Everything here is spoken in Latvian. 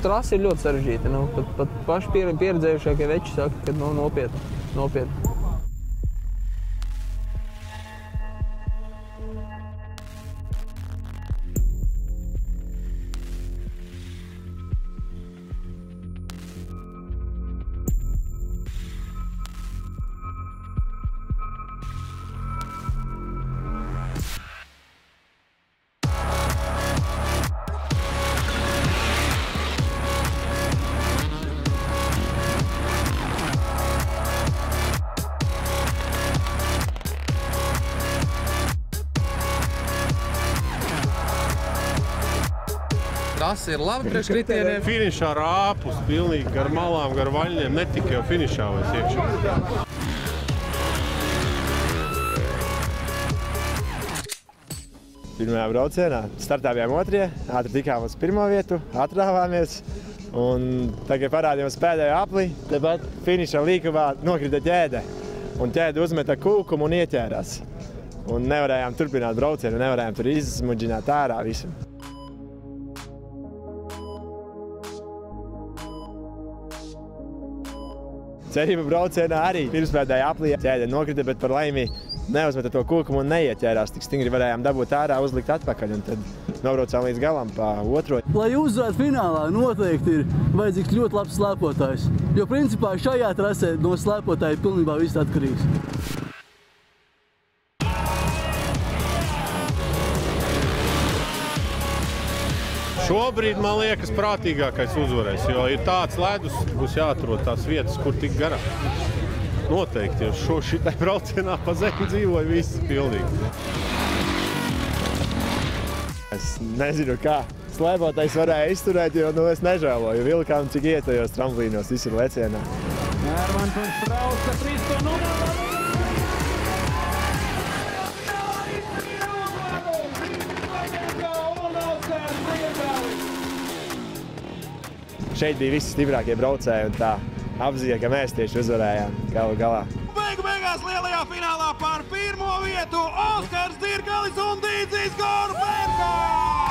trasa ir ļoti sarežģīta. Pat paši pieredzējušākie veči saka, ka nopietni. Tas ir labi priekš kritieniem. Finišā rāpus, pilnīgi gar malām, gar vaļņiem, netika jau finišā vairs iekšā. Pirmajā braucienā startējām otrie, ātri tikām uz pirmo vietu, atrāvāmies. Un tagad parādījām pēdējo apli, tepat finiša līkavā nokrita ķēde. Un ķēde uzmeta kūkumu un ieķērās. Un nevarējām turpināt braucienu, nevarējām tur izsmuģināt ārā visu. Cerība braucienā arī pirmspēdējā aplī ķēde nokrita, bet par laimi neuzmeta to kūkumu un neieķērās. Tik stingri varējām dabūt ārā, uzlikt atpakaļ un tad nobraucām līdz galam pa otro. Lai uzvarētu finālā, noteikti ir vajadzīgs ļoti labs slēpotājs, jo principā šajā trasē no slēpotāja pilnībā viss atkarīgs. Šobrīd, man liekas, prātīgākais uzvarēs, jo ir tāds ledus, būs jāatrod tās vietas, kur tik garā. Noteikti, jo šitai braucienā pa zemi dzīvoja visi pilnīgi. Es nezinu, kā slēpotais varēja izturēt, jo es nežēloju. Vilkām, cik ietajos tramplīnos, visur lecienā. Ermansons brauca 3:0. Šeit bija visi stiprākie braucēji un tā apzīja, ka mēs tieši uzvarējām galu galā. Beigās lielajā finālā par pirmo vietu Oskars Dzirgalis un Dīdzis Gorbenko!